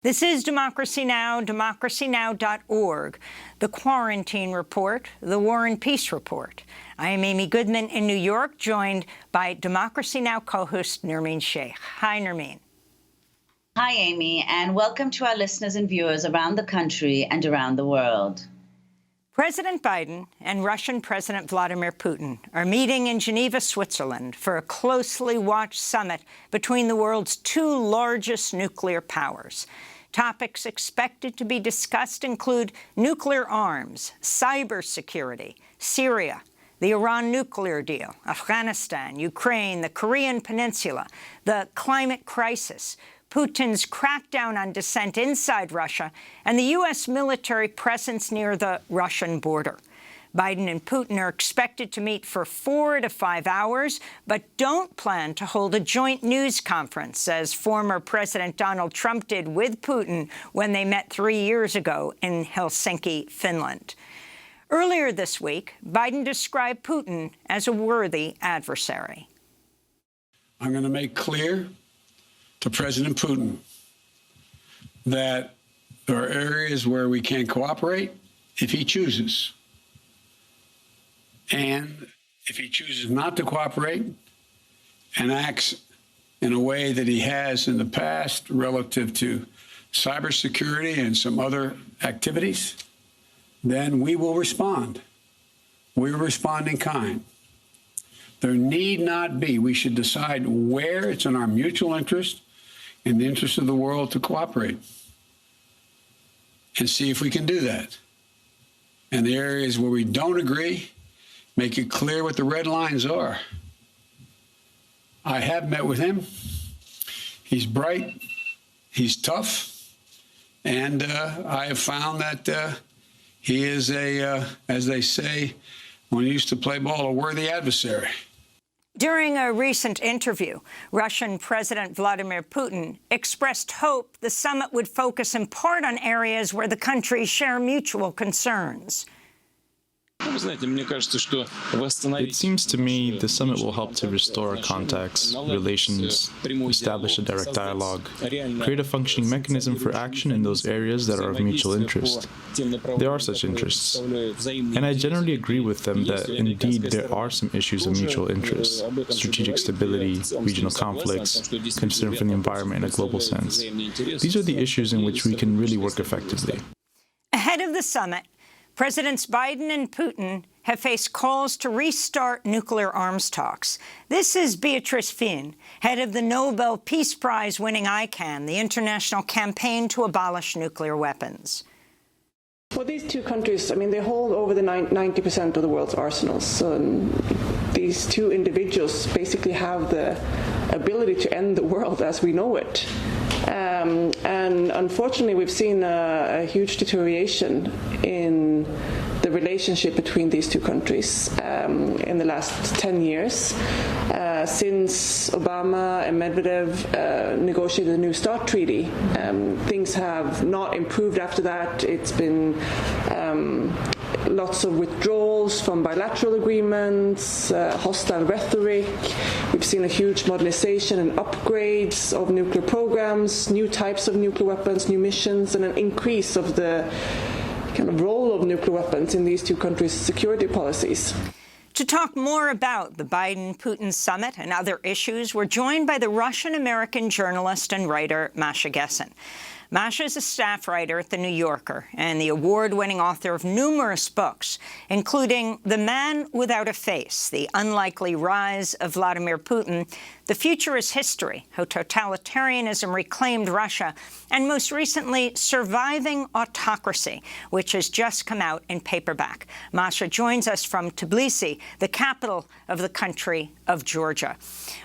This is Democracy Now!, democracynow.org, the Quarantine Report, the War and Peace Report. I am Amy Goodman in New York, joined by Democracy Now! Co-host Nermeen Sheikh. Hi, Nermeen. Hi, Amy, and welcome to our listeners and viewers around the country and around the world. President Biden and Russian President Vladimir Putin are meeting in Geneva, Switzerland, for a closely watched summit between the world's two largest nuclear powers. Topics expected to be discussed include nuclear arms, cybersecurity, Syria, the Iran nuclear deal, Afghanistan, Ukraine, the Korean Peninsula, the climate crisis, Putin's crackdown on dissent inside Russia, and the U.S. military presence near the Russian border. Biden and Putin are expected to meet for 4 to 5 hours, but don't plan to hold a joint news conference, as former President Donald Trump did with Putin when they met 3 years ago in Helsinki, Finland. Earlier this week, Biden described Putin as a worthy adversary. I'm going to make clear to President Putin that there are areas where we can't cooperate if he chooses. And if he chooses not to cooperate and acts in a way that he has in the past relative to cybersecurity and some other activities, then we will respond. We will respond in kind. There need not be. We should decide where it's in our mutual interest, in the interest of the world, to cooperate and see if we can do that. And the areas where we don't agree, make it clear what the red lines are. I have met with him. He's bright, he's tough, and I have found that he is as they say when he used to play ball, a worthy adversary. During a recent interview, Russian President Vladimir Putin expressed hope the summit would focus in part on areas where the countries share mutual concerns. It seems to me the summit will help to restore contacts, relations, establish a direct dialogue, create a functioning mechanism for action in those areas that are of mutual interest. There are such interests, and I generally agree with them that indeed there are some issues of mutual interest: strategic stability, regional conflicts, concern for the environment in a global sense. These are the issues in which we can really work effectively. Ahead of the summit, Presidents Biden and Putin have faced calls to restart nuclear arms talks. This is Beatrice Fien, head of the Nobel Peace Prize-winning ICAN, the international campaign to abolish nuclear weapons. Well, these two countries, I mean, they hold over the 90% of the world's arsenals. So these two individuals basically have the ability to end the world as we know it. And unfortunately, we've seen a huge deterioration in the relationship between these two countries in the last 10 years. Since Obama and Medvedev negotiated the New START treaty, things have not improved after that. It's been lots of withdrawals from bilateral agreements, hostile rhetoric. We've seen a huge modernization and upgrades of nuclear programs, new types of nuclear weapons, new missions, and an increase of the kind of role of nuclear weapons in these two countries' security policies. To talk more about the Biden-Putin summit and other issues, we're joined by the Russian-American journalist and writer Masha Gessen. Masha is a staff writer at The New Yorker and the award-winning author of numerous books, including The Man Without a Face, The Unlikely Rise of Vladimir Putin, The Future is History, How Totalitarianism Reclaimed Russia, and most recently, Surviving Autocracy, which has just come out in paperback. Masha joins us from Tbilisi, the capital of the country of Georgia.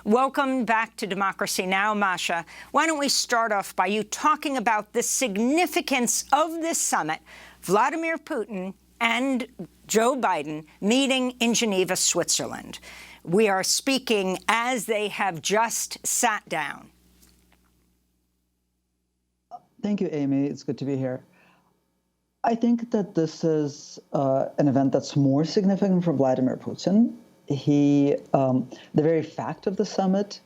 Welcome back to Democracy Now!, Masha. Why don't we start off by you talking about the significance of this summit, Vladimir Putin and Joe Biden meeting in Geneva, Switzerland. We are speaking as they have just sat down. Thank you, Amy. It's good to be here. I think that this is an event that's more significant for Vladimir Putin. The very fact of the summit,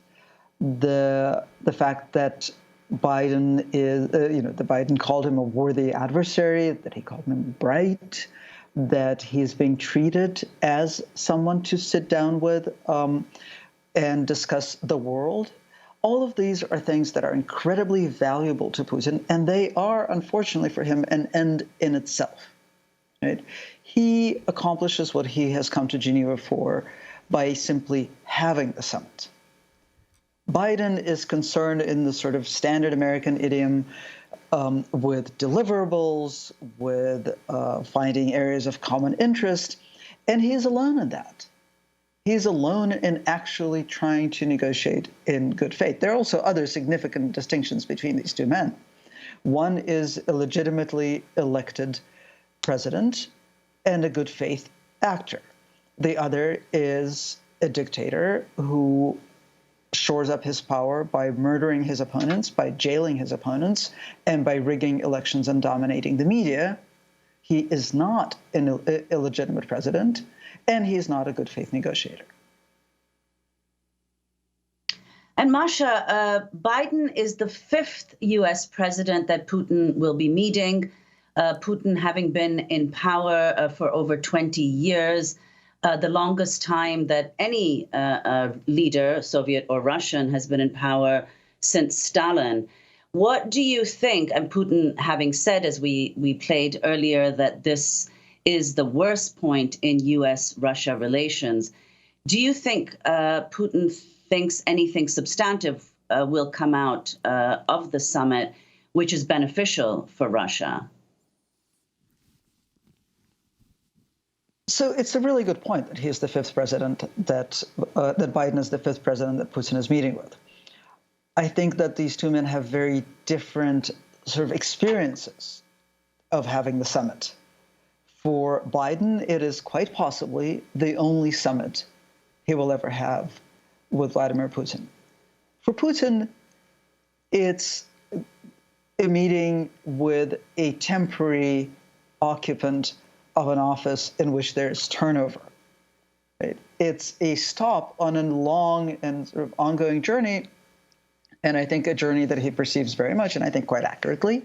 the fact that Biden is, that Biden called him a worthy adversary, that he called him bright, that he's being treated as someone to sit down with and discuss the world. All of these are things that are incredibly valuable to Putin, and they are, unfortunately for him, an end in itself. Right? He accomplishes what he has come to Geneva for by simply having the summit. Biden is concerned in the sort of standard American idiom with deliverables, with finding areas of common interest, and he's alone in that. He's alone in actually trying to negotiate in good faith. There are also other significant distinctions between these two men. One is a legitimately elected president and a good faith actor. The other is a dictator who shores up his power by murdering his opponents, by jailing his opponents, and by rigging elections and dominating the media. He is not an illegitimate president, and he is not a good faith negotiator. And Masha, Biden is the 5th U.S. president that Putin will be meeting. Putin having been in power for over 20 years, the longest time that any leader, Soviet or Russian, has been in power since Stalin. What do you think, and Putin having said, as we played earlier, that this is the worst point in U.S.-Russia relations, do you think Putin thinks anything substantive will come out of the summit, which is beneficial for Russia? So it's a really good point that he is the 5th president, that Biden is the 5th president that Putin is meeting with. I think that these two men have very different sort of experiences of having the summit. For Biden, it is quite possibly the only summit he will ever have with Vladimir Putin. For Putin, it's a meeting with a temporary occupant of an office in which there's turnover. Right? It's a stop on a long and sort of ongoing journey, and I think a journey that he perceives very much, and I think quite accurately,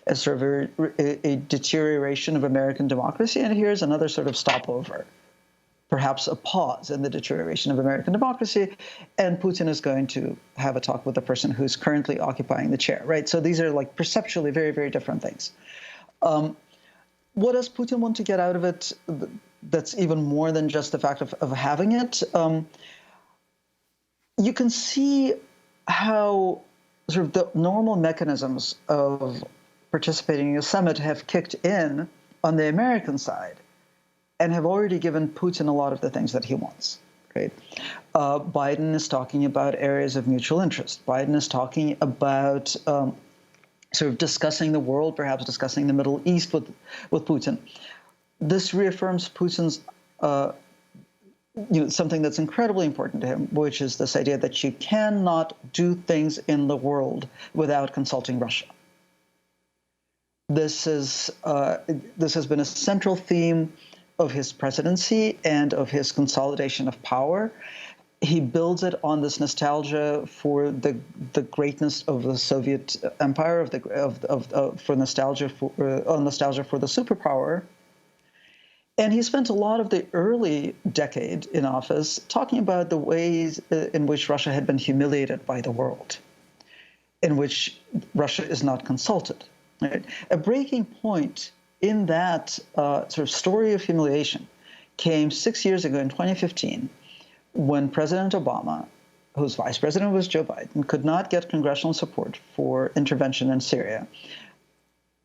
as sort of a deterioration of American democracy. And here's another sort of stopover, perhaps a pause in the deterioration of American democracy, and Putin is going to have a talk with the person who's currently occupying the chair, right? So these are like perceptually very, very different things. What does Putin want to get out of it that's even more than just the fact of having it? You can see how sort of the normal mechanisms of participating in a summit have kicked in on the American side and have already given Putin a lot of the things that he wants. Right? Biden is talking about areas of mutual interest. Biden is talking about sort of discussing the world, perhaps discussing the Middle East with Putin. This reaffirms Putin's something that's incredibly important to him, which is this idea that you cannot do things in the world without consulting Russia. This has been a central theme of his presidency and of his consolidation of power. He builds it on this nostalgia for the greatness of the Soviet Empire, for nostalgia for the superpower. And he spent a lot of the early decade in office talking about the ways in which Russia had been humiliated by the world, in which Russia is not consulted. Right? A breaking point in that sort of story of humiliation came 6 years ago in 2015, when President Obama, whose vice president was Joe Biden, could not get congressional support for intervention in Syria.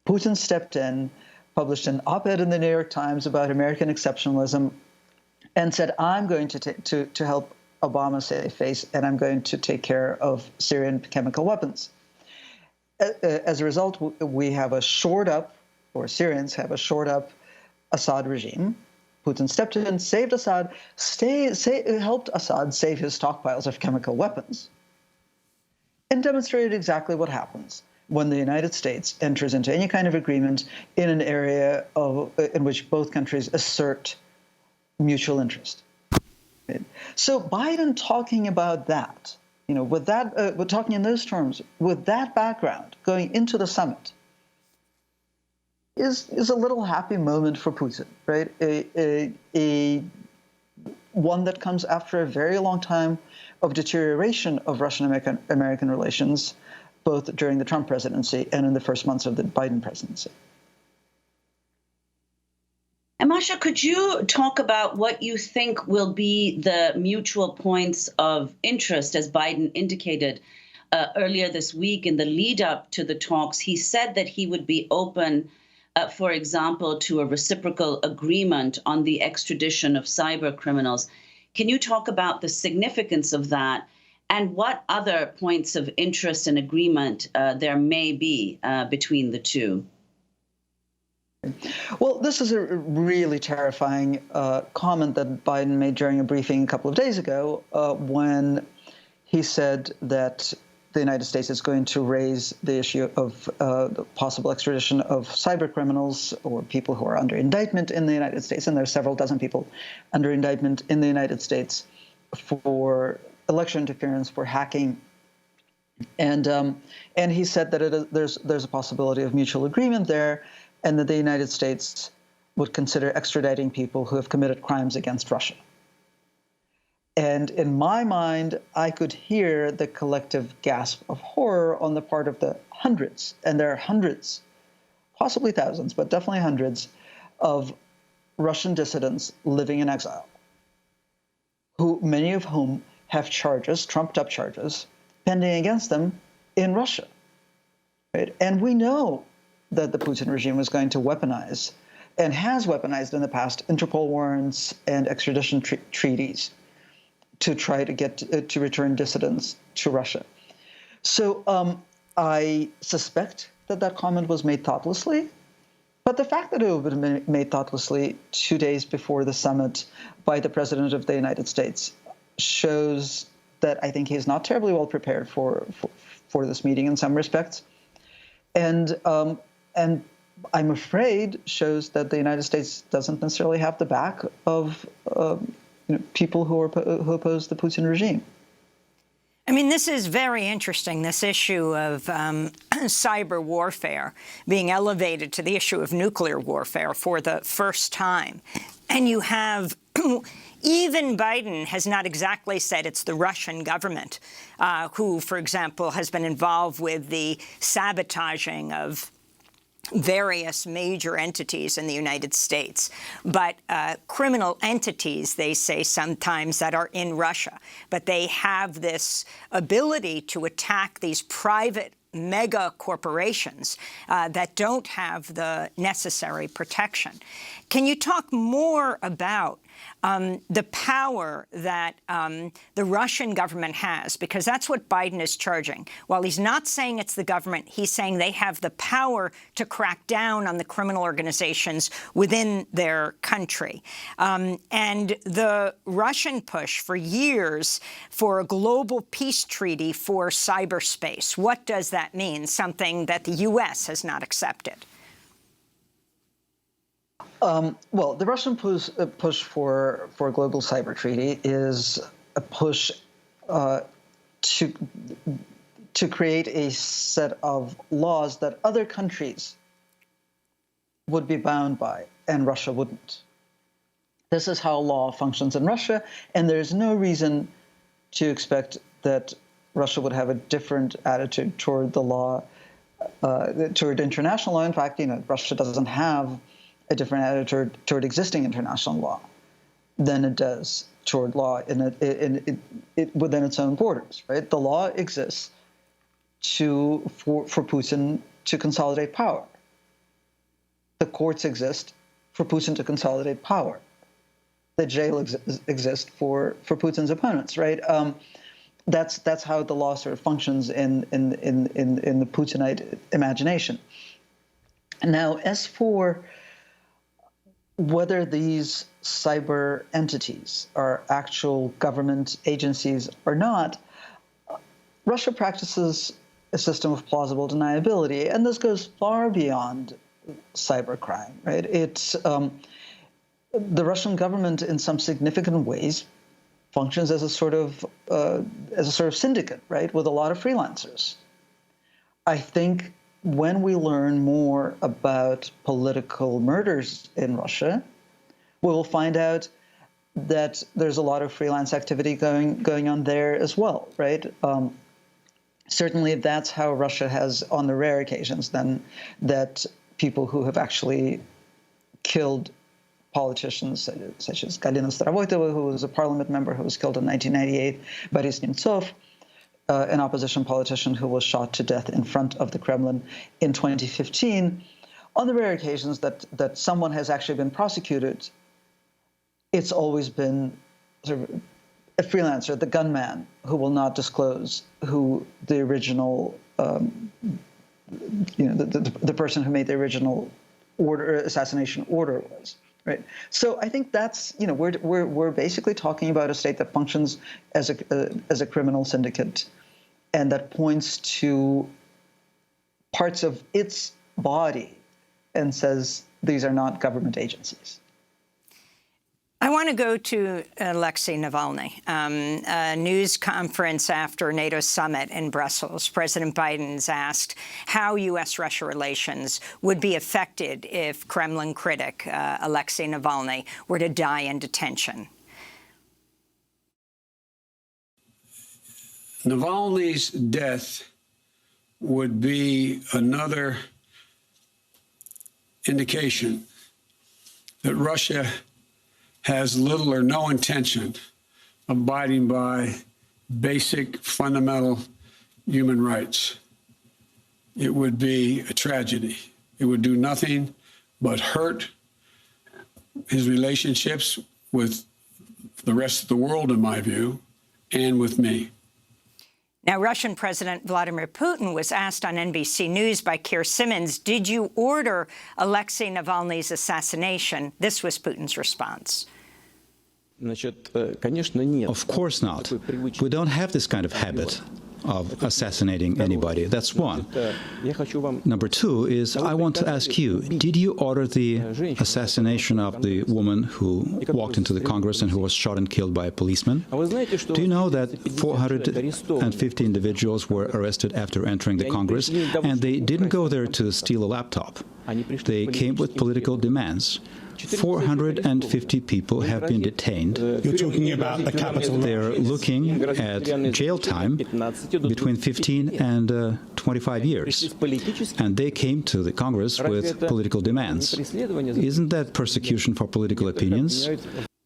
Putin stepped in, published an op-ed in the New York Times about American exceptionalism, and said, I'm going to help Obama save face, and I'm going to take care of Syrian chemical weapons. As a result, we have a shored up, or Syrians have a shored up Assad regime. Putin stepped in, saved Assad, helped Assad save his stockpiles of chemical weapons, and demonstrated exactly what happens when the United States enters into any kind of agreement in an area in which both countries assert mutual interest. Right? So Biden talking about that with that, we're talking in those terms, with that background, going into the summit is a little happy moment for Putin, right? One that comes after a very long time of deterioration of Russian-American relations, both during the Trump presidency and in the first months of the Biden presidency. And Masha, could you talk about what you think will be the mutual points of interest, as Biden indicated earlier this week in the lead up to the talks? He said that he would be open, for example, to a reciprocal agreement on the extradition of cyber criminals. Can you talk about the significance of that and what other points of interest and agreement there may be between the two? Well, this is a really terrifying comment that Biden made during a briefing a couple of days ago when he said that the United States is going to raise the issue of the possible extradition of cyber criminals or people who are under indictment in the United States. And there are several dozen people under indictment in the United States for election interference, for hacking. And he said that there's a possibility of mutual agreement there, and that the United States would consider extraditing people who have committed crimes against Russia. And in my mind, I could hear the collective gasp of horror on the part of the hundreds, and there are hundreds, possibly thousands, but definitely hundreds, of Russian dissidents living in exile, many of whom have charges, trumped-up charges, pending against them in Russia. Right? And we know that the Putin regime was going to weaponize, and has weaponized in the past, Interpol warrants and extradition treaties to try to get to return dissidents to Russia. So I suspect that comment was made thoughtlessly, but the fact that it would have been made thoughtlessly 2 days before the summit by the President of the United States shows that I think he's not terribly well prepared for this meeting in some respects. And I'm afraid shows that the United States doesn't necessarily have the back of people who oppose the Putin regime. I mean, this is very interesting, this issue of cyber warfare being elevated to the issue of nuclear warfare for the first time. And you have even Biden has not exactly said it's the Russian government who, for example, has been involved with the sabotaging of various major entities in the United States, but criminal entities, they say sometimes, that are in Russia. But they have this ability to attack these private mega corporations that don't have the necessary protection. Can you talk more about the power that the Russian government has? Because that's what Biden is charging. While he's not saying it's the government, he's saying they have the power to crack down on the criminal organizations within their country. And the Russian push for years for a global peace treaty for cyberspace, what does that mean? Something that the U.S. has not accepted. Well, the Russian push for a global cyber treaty is a push to create a set of laws that other countries would be bound by, and Russia wouldn't. This is how law functions in Russia, and there's no reason to expect that Russia would have a different attitude toward the law, toward international law. In fact, Russia doesn't have a different attitude toward existing international law than it does toward law within its own borders. Right? The law exists for Putin to consolidate power. The courts exist for Putin to consolidate power. The jail exists for Putin's opponents. Right? That's how the law sort of functions in the Putinite imagination. Now, as for whether these cyber entities are actual government agencies or not, Russia practices a system of plausible deniability, and this goes far beyond cybercrime. Right? It's the Russian government, in some significant ways, functions as a sort of syndicate, right, with a lot of freelancers. I think when we learn more about political murders in Russia, we will find out that there's a lot of freelance activity going on there as well, right? Certainly, that's how Russia has, on the rare occasions, then, that people who have actually killed politicians, such as Galina Starovoytova, who was a parliament member who was killed in 1998, Boris Nemtsov, an opposition politician who was shot to death in front of the Kremlin in 2015. On the rare occasions that someone has actually been prosecuted, it's always been sort of a freelancer, the gunman, who will not disclose who the original, the person who made the original assassination order was, right? So I think that's, we're basically talking about a state that functions as a criminal syndicate, and that points to parts of its body and says these are not government agencies. I want to go to Alexei Navalny. A news conference after NATO summit in Brussels, President Biden's asked how U.S.-Russia relations would be affected if Kremlin critic Alexei Navalny were to die in detention. Navalny's death would be another indication that Russia has little or no intention of abiding by basic, fundamental human rights. It would be a tragedy. It would do nothing but hurt his relationships with the rest of the world, in my view, and with me. Now, Russian President Vladimir Putin was asked on NBC News by Keir Simmons, did you order Alexei Navalny's assassination? This was Putin's response. Of course not. We don't have this kind of habit of assassinating anybody. That's one. Number two is, I want to ask you, did you order the assassination of the woman who walked into the Congress and who was shot and killed by a policeman? Do you know that 450 individuals were arrested after entering the Congress, and they didn't go there to steal a laptop? They came with political demands. 450 people have been detained. You're talking about the capital. They're looking at jail time between 15 and 25 years. And they came to the Congress with political demands. Isn't that persecution for political opinions?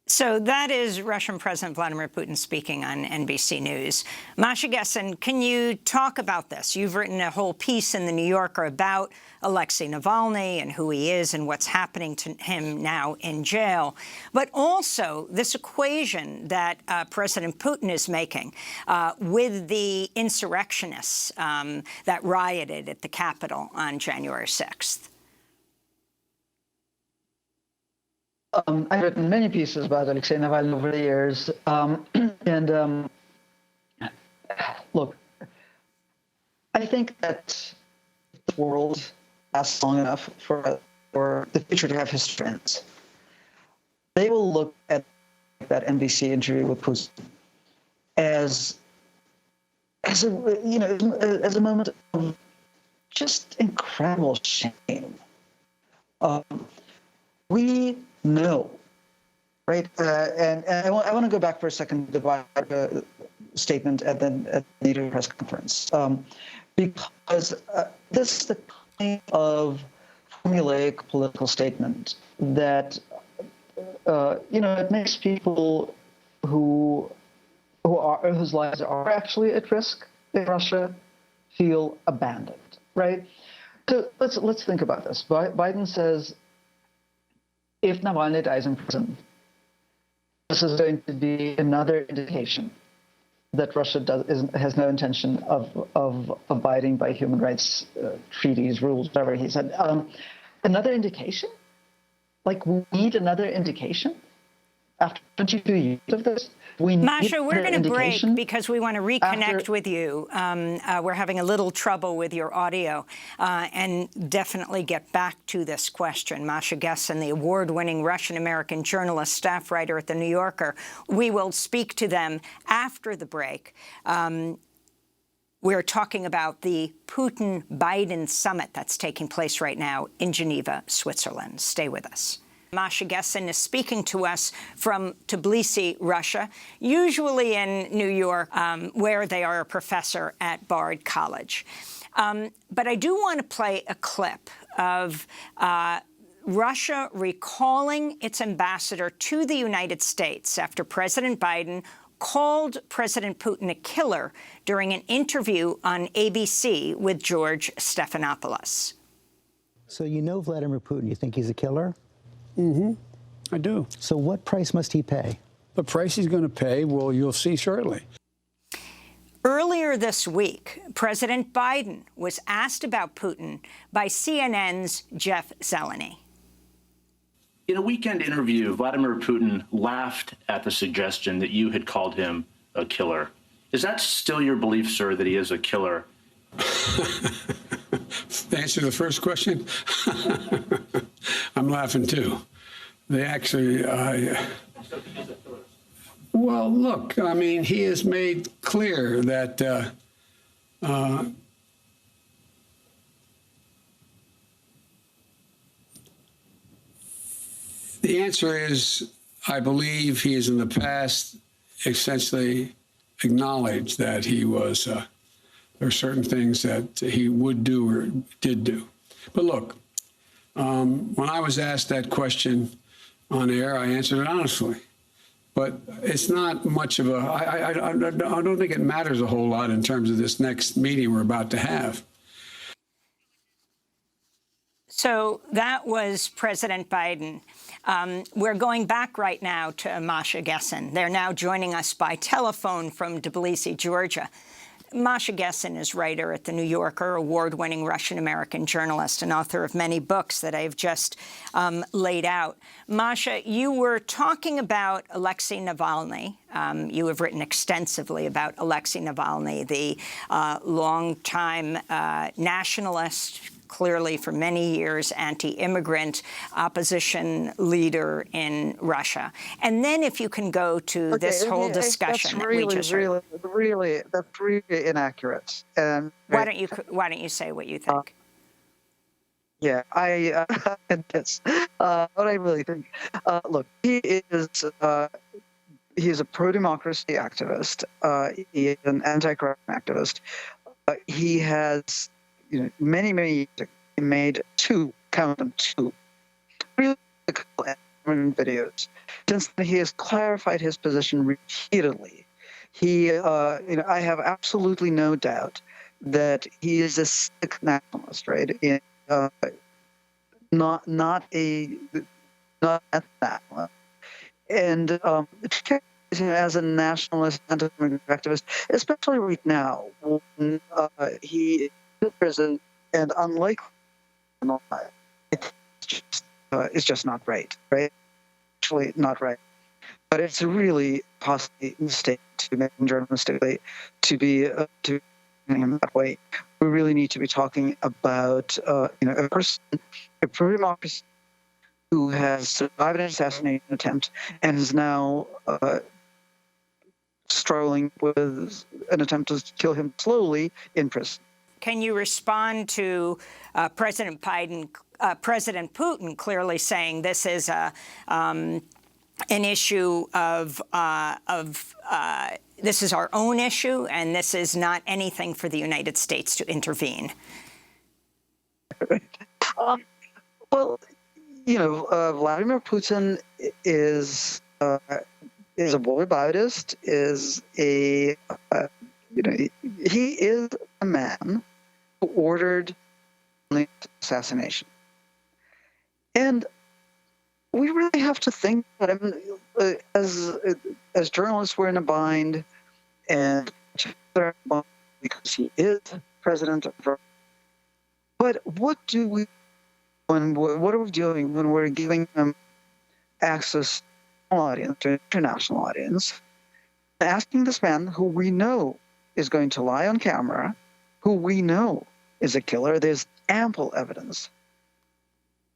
So that is Russian President Vladimir Putin speaking on NBC News. Masha Gessen, can you talk about this? You've written a whole piece in The New Yorker about Alexei Navalny and who he is and what's happening to him now in jail. But also this equation that President Putin is making with the insurrectionists that rioted at the Capitol on January 6th. I've written many pieces about Alexei Navalny over the years, look, I think that the world lasts long enough for the future to have historians. They will look at that NBC interview with Putin as a moment of just incredible shame. We know, right? And I want to go back for a second to the statement at the NATO press conference, because this is the kind of formulaic political statement that it makes people whose lives are actually at risk in Russia feel abandoned, right? So let's think about this. Biden says, if Navalny dies in prison, this is going to be another indication that Russia has no intention of abiding by human rights treaties, rules, whatever he said. Another indication? Like, we need another indication? After 22 years of this, Masha, we're going to break because we want to reconnect with you. We're having a little trouble with your audio and definitely get back to this question. Masha Gessen, the award-winning Russian-American journalist, staff writer at The New Yorker. We will speak to them after the break. We're talking about the Putin-Biden summit that's taking place right now in Geneva, Switzerland. Stay with us. Masha Gessen is speaking to us from Tbilisi, Russia, usually in New York, where they are a professor at Bard College. But I do want to play a clip of Russia recalling its ambassador to the United States after President Biden called President Putin a killer during an interview on ABC with George Stephanopoulos. So you know Vladimir Putin. You think he's a killer? Mm-hmm. I do. So what price must he pay? The price he's going to pay, well, you'll see shortly. Earlier this week, President Biden was asked about Putin by CNN's Jeff Zeleny. In a weekend interview, Vladimir Putin laughed at the suggestion that you had called him a killer. Is that still your belief, sir, that he is a killer? To answer the first question, I'm laughing too. They actually, well, look, I mean, he has made clear that the answer is, I believe he has in the past essentially acknowledged that he was, there are certain things that he would do or did do. But look, when I was asked that question on air, I answered it honestly. But it's not much of a, I don't think it matters a whole lot in terms of this next meeting we're about to have. So that was President Biden. We're going back right now to Masha Gessen. They're now joining us by telephone from Tbilisi, Georgia. Masha Gessen is writer at The New Yorker, award-winning Russian-American journalist and author of many books that I've just laid out. Masha, you were talking about Alexei Navalny. You have written extensively about Alexei Navalny, the longtime nationalist, clearly for many years anti-immigrant opposition leader in Russia. And then if you can go to this whole discussion that's really, that we just heard. That's really inaccurate. And why don't you say what you think? Yeah, that's what I really think. Look, he is he's a pro-democracy activist. He is an anti-corruption activist. He has, many years ago, he made two really videos. Since then, he has clarified his position repeatedly. He, I have absolutely no doubt that he is a sick nationalist, right? Not that, and as a nationalist anti-immigrant activist, especially right now when he is in prison and unlike it's just not right? Actually, not right. But it's a really possibly mistake to make journalistically to be him that way. We really need to be talking about a person, a pro-democracy who has survived an assassination attempt and is now struggling with an attempt to kill him slowly in prison. Can you respond to President Putin clearly saying this is an issue of this is our own issue, and this is not anything for the United States to intervene? Well, Vladimir Putin is a war Baptist, is he is a man who ordered the assassination. And we really have to think that as journalists, we're in a bind, and because he is president of Russia. But what are we doing when we're giving him access audience, to an international audience, asking this man who we know is going to lie on camera, who we know is a killer. There's ample evidence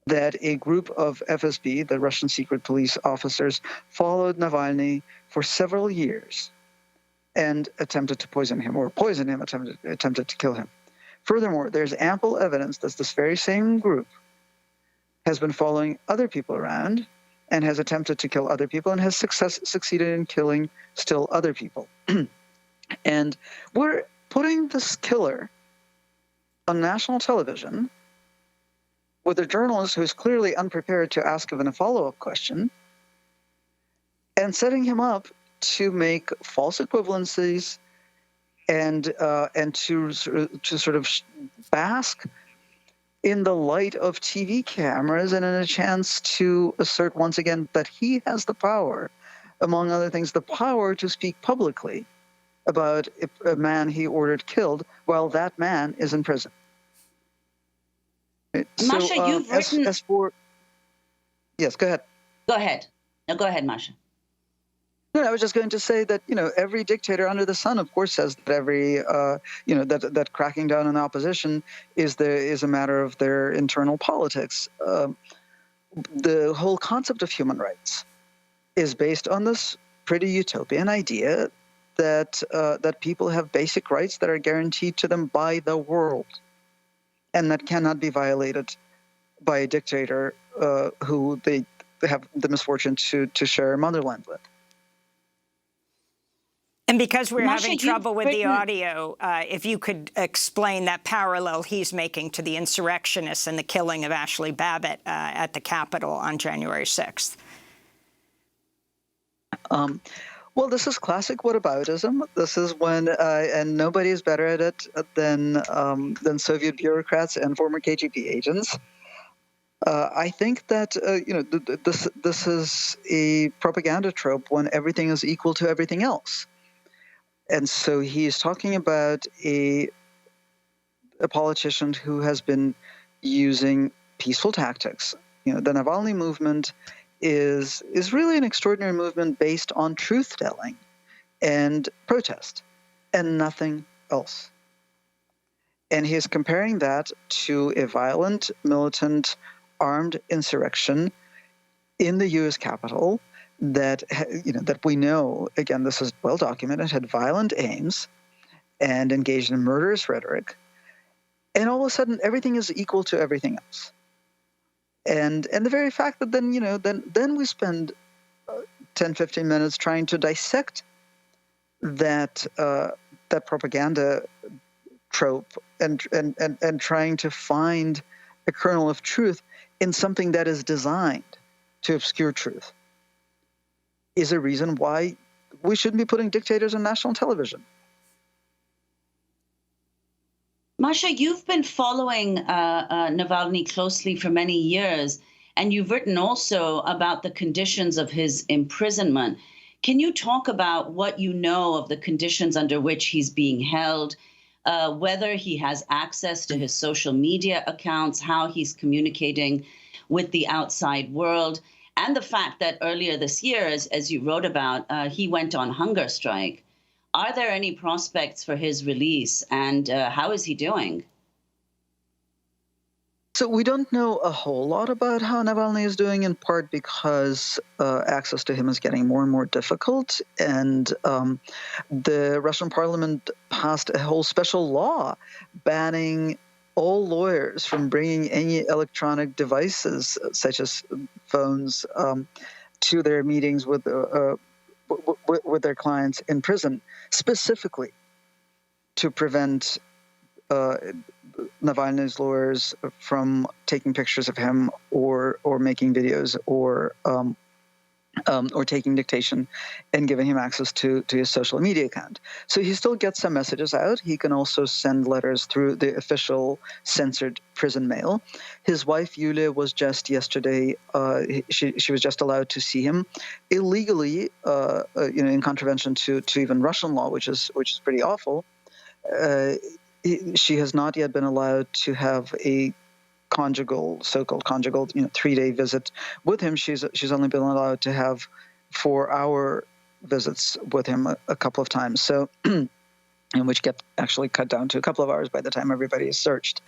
that a group of FSB, the Russian secret police officers, followed Navalny for several years and attempted to poison him, or poisoned him, attempted to kill him. Furthermore, there's ample evidence that this very same group has been following other people around and has attempted to kill other people and has succeeded in killing still other people. And we're putting this killer on national television with a journalist who's clearly unprepared to ask even a follow-up question, and setting him up to make false equivalencies and to sort of bask in the light of TV cameras and in a chance to assert once again that he has the power, among other things, the power to speak publicly about a man he ordered killed while that man is in prison. Masha, you've written... Yes, go ahead. Go ahead. No, go ahead, Masha. No, I was just going to say that, every dictator under the sun, of course, says that every, that cracking down on the opposition is a matter of their internal politics. The whole concept of human rights is based on this pretty utopian idea that people have basic rights that are guaranteed to them by the world, and that cannot be violated by a dictator who they have the misfortune to share a motherland with. And because we're Masha, having trouble with the audio, if you could explain that parallel he's making to the insurrectionists and the killing of Ashley Babbitt at the Capitol on January 6th. Well, this is classic whataboutism. This is when, and nobody is better at it than Soviet bureaucrats and former KGB agents. I think that this is a propaganda trope when everything is equal to everything else. And so he's talking about a politician who has been using peaceful tactics. The Navalny movement is really an extraordinary movement based on truth-telling and protest and nothing else. And he is comparing that to a violent, militant, armed insurrection in the U.S. Capitol that we know, again, this is well documented, had violent aims and engaged in murderous rhetoric. And all of a sudden, everything is equal to everything else. And the very fact that then we spend 10, 15 minutes trying to dissect that propaganda trope and trying to find a kernel of truth in something that is designed to obscure truth is a reason why we shouldn't be putting dictators on national television. Masha, you've been following Navalny closely for many years, and you've written also about the conditions of his imprisonment. Can you talk about what you know of the conditions under which he's being held, whether he has access to his social media accounts, how he's communicating with the outside world, and the fact that earlier this year, as you wrote about, he went on hunger strike? Are there any prospects for his release, and how is he doing? So we don't know a whole lot about how Navalny is doing, in part because access to him is getting more and more difficult. And the Russian parliament passed a whole special law banning all lawyers from bringing any electronic devices, such as phones, to their meetings with their clients in prison, specifically to prevent Navalny's lawyers from taking pictures of him or making videos or taking dictation and giving him access to his social media account. So he still gets some messages out. He can also send letters through the official censored prison mail. His wife, Yulia, was just yesterday, she was just allowed to see him illegally, in contravention to even Russian law, which is pretty awful. She has not yet been allowed to have a so-called conjugal, 3-day visit with him. She's only been allowed to have for our visits with him a couple of times. So, and which get actually cut down to a couple of hours by the time everybody is searched.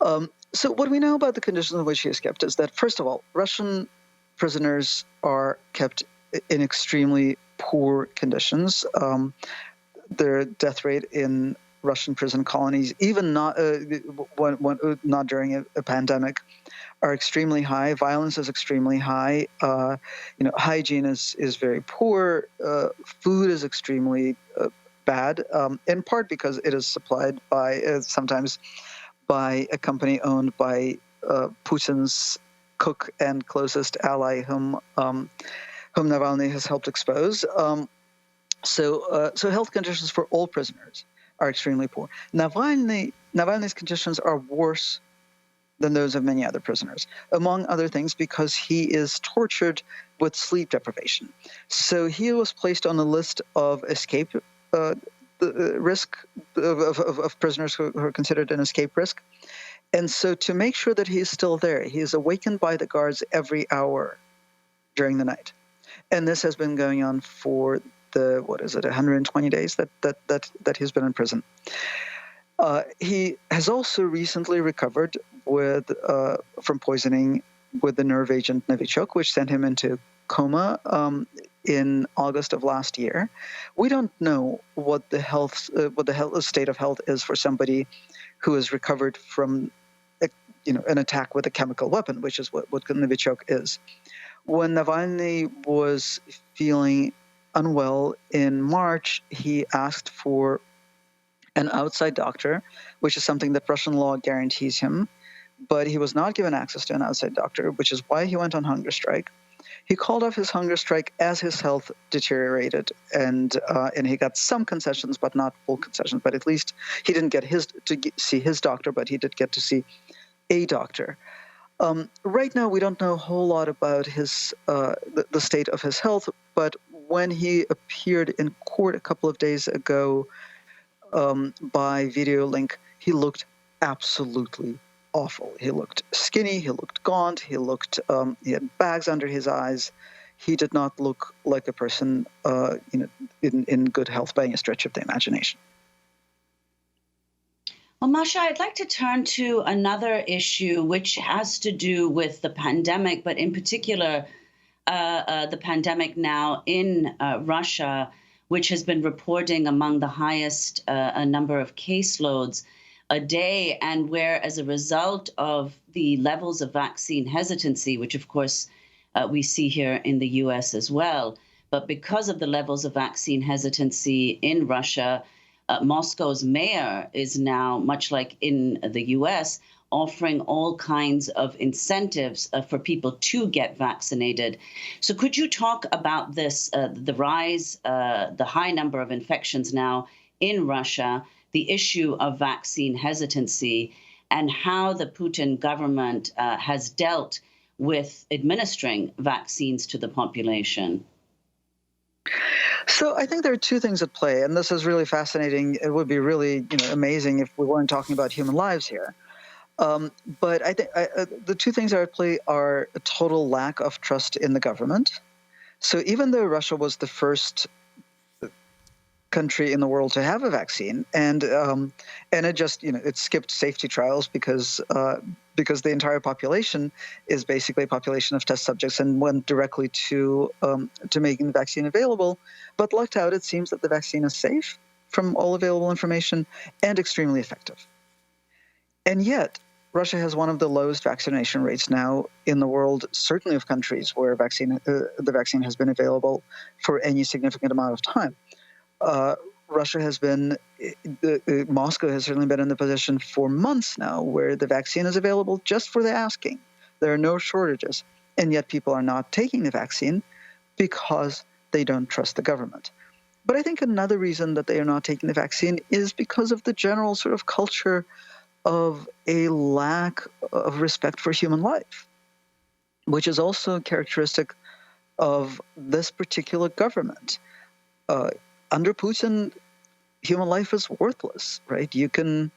So what we know about the conditions in which he is kept is that, first of all, Russian prisoners are kept in extremely poor conditions. Their death rate in Russian prison colonies, even not during a pandemic, are extremely high. Violence is extremely high. Hygiene is very poor. Food is extremely bad, in part because it is supplied by sometimes by a company owned by Putin's cook and closest ally, whom Navalny has helped expose. So health conditions for all prisoners are extremely poor. Navalny's conditions are worse than those of many other prisoners, among other things because he is tortured with sleep deprivation. So he was placed on a list of escape risk of prisoners who are considered an escape risk. And so to make sure that he is still there, he is awakened by the guards every hour during the night. And this has been going on for 120 days that he's been in prison. He has also recently recovered from poisoning with the nerve agent Novichok, which sent him into coma in August of last year. We don't know what the state of health is for somebody who has recovered from an attack with a chemical weapon, which is what Novichok is. When Navalny was feeling unwell in March, he asked for an outside doctor, which is something that Russian law guarantees him, but he was not given access to an outside doctor, which is why he went on hunger strike. He called off his hunger strike as his health deteriorated, and he got some concessions, but not full concessions. But at least he didn't get to see his doctor, but he did get to see a doctor. Right now, we don't know a whole lot about the state of his health, but when he appeared in court a couple of days ago by video link, he looked absolutely awful. He looked skinny, he looked gaunt, he had bags under his eyes. He did not look like a person in good health by any stretch of the imagination. Well, Masha, I'd like to turn to another issue which has to do with the pandemic, but in particular, the pandemic now in Russia, which has been reporting among the highest number of caseloads a day, and where, as a result of the levels of vaccine hesitancy, which of course we see here in the US as well, but because of the levels of vaccine hesitancy in Russia, Moscow's mayor is now, much like in the US, offering all kinds of incentives for people to get vaccinated. So could you talk about this, the rise, the high number of infections now in Russia, the issue of vaccine hesitancy, and how the Putin government has dealt with administering vaccines to the population? So I think there are two things at play, and this is really fascinating. It would be really amazing if we weren't talking about human lives here. But I think the two things that are at play are a total lack of trust in the government. So even though Russia was the first country in the world to have a vaccine, and it just it skipped safety trials because the entire population is basically a population of test subjects and went directly to making the vaccine available. But lucked out, it seems that the vaccine is safe from all available information and extremely effective. And yet, Russia has one of the lowest vaccination rates now in the world, certainly of countries where the vaccine has been available for any significant amount of time. Moscow has certainly been in the position for months now where the vaccine is available just for the asking. There are no shortages, and yet people are not taking the vaccine because they don't trust the government. But I think another reason that they are not taking the vaccine is because of the general sort of culture of a lack of respect for human life, which is also characteristic of this particular government. Under Putin, human life is worthless, right? You can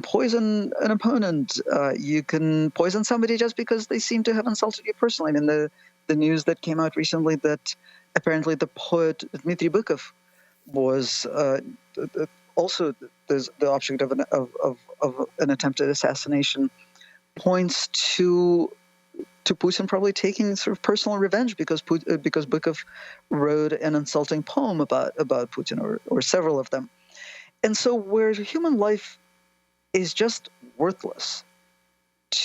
poison an opponent. You can poison somebody just because they seem to have insulted you personally. I mean, the news that came out recently that apparently the poet Dmitry Bykov was also the object of an attempted assassination, points to Putin probably taking sort of personal revenge because Bykov wrote an insulting poem about Putin, or several of them. And so where human life is just worthless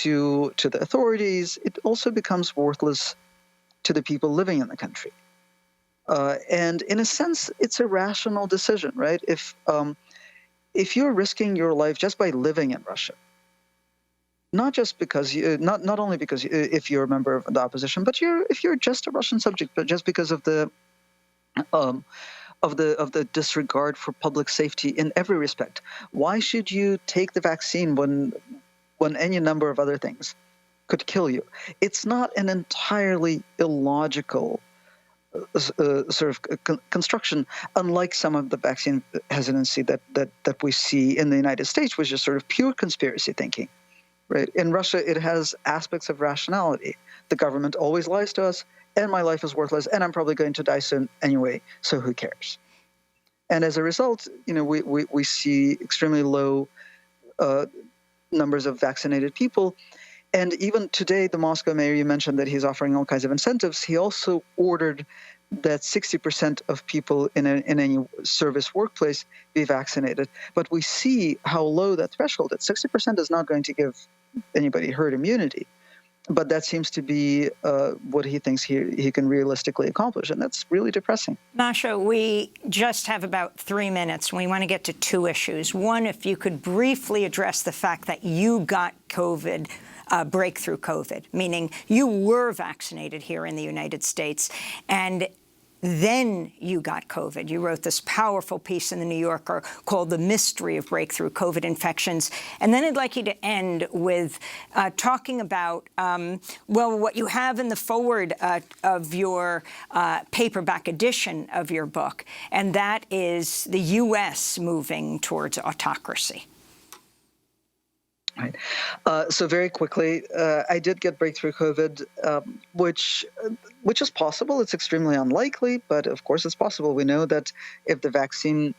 to the authorities, it also becomes worthless to the people living in the country. And in a sense, it's a rational decision, right? If you're risking your life just by living in Russia, not just because not only because if you're a member of the opposition, but if you're just a Russian subject, but just because of the disregard for public safety in every respect, why should you take the vaccine when any number of other things could kill you? It's not an entirely illogical sort of construction, unlike some of the vaccine hesitancy that we see in the United States, which is sort of pure conspiracy thinking. Right. In Russia, it has aspects of rationality. The government always lies to us, and my life is worthless, and I'm probably going to die soon anyway, so who cares? And as a result, we see extremely low numbers of vaccinated people. And even today, the Moscow mayor, you mentioned that he's offering all kinds of incentives. He also ordered that 60% of people in any service workplace be vaccinated. But we see how low that threshold is. 60% is not going to give anybody herd immunity. But that seems to be what he thinks he can realistically accomplish, and that's really depressing. Masha, we just have about 3 minutes, and we want to get to two issues. One, if you could briefly address the fact that you got COVID, breakthrough COVID, meaning you were vaccinated here in the United States, and then you got COVID. You wrote this powerful piece in the New Yorker called The Mystery of Breakthrough COVID Infections. And then I'd like you to end with talking about, what you have in the forward of your paperback edition of your book, and that is the U.S. moving towards autocracy. Right. So very quickly, I did get breakthrough COVID, which is possible. It's extremely unlikely, but of course it's possible. We know that if the vaccine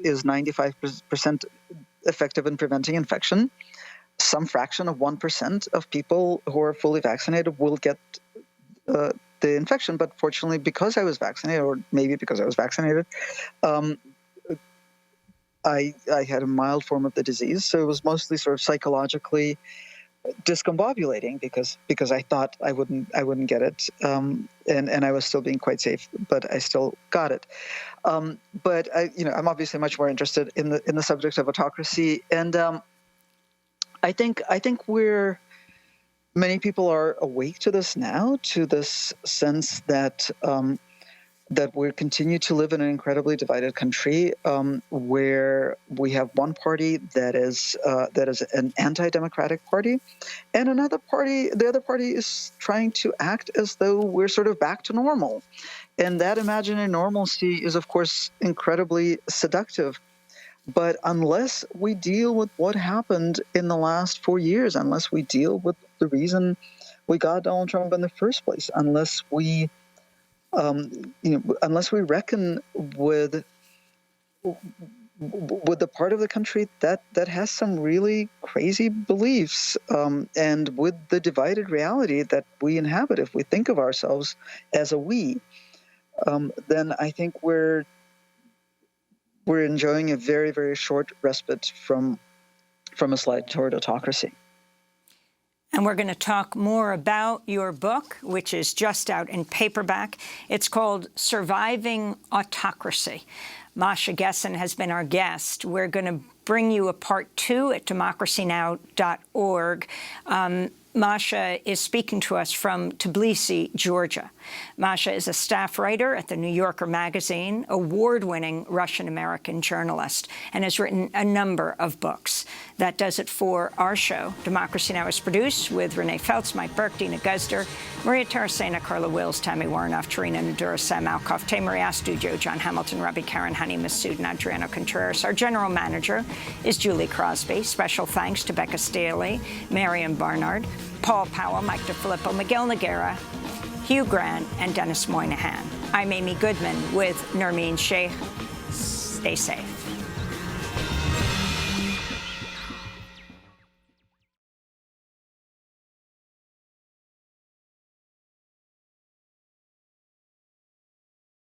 is 95% effective in preventing infection, some fraction of 1% of people who are fully vaccinated will get the infection. But fortunately, because I was vaccinated, or maybe because I was vaccinated, I had a mild form of the disease, so it was mostly sort of psychologically discombobulating because I thought I wouldn't get it, and I was still being quite safe, but I still got it. But I'm obviously much more interested in the subject of autocracy, and I think many people are awake to this now, to this sense that we continue to live in an incredibly divided country, where we have one party that is an anti-democratic party, and another party, the other party, is trying to act as though we're sort of back to normal. And that imaginary normalcy is, of course, incredibly seductive. But unless we deal with what happened in the last 4 years, unless we deal with the reason we got Donald Trump in the first place, unless we reckon with the part of the country that has some really crazy beliefs, and with the divided reality that we inhabit, if we think of ourselves as a we, then I think we're enjoying a very, very short respite from a slide toward autocracy. And we're going to talk more about your book, which is just out in paperback. It's called Surviving Autocracy. Masha Gessen has been our guest. We're going to bring you a part 2 at democracynow.org. Masha is speaking to us from Tbilisi, Georgia. Masha is a staff writer at the New Yorker magazine, award-winning Russian-American journalist, and has written a number of books. That does it for our show. Democracy Now! Is produced with Renee Feltz, Mike Burke, Dina Guzder, Maria Tarasena, Carla Wills, Tammy Warnoff, Tarina Nadura, Sam Alkoff, Tamari Astudio, John Hamilton, Robbie Karen, Honey Massoud, and Adriano Contreras. Our general manager is Julie Crosby. Special thanks to Becca Staley, Marion Barnard, Paul Powell, Mike DeFilippo, Miguel Noguera, Hugh Grant, and Dennis Moynihan. I'm Amy Goodman with Nermeen Sheikh. Stay safe.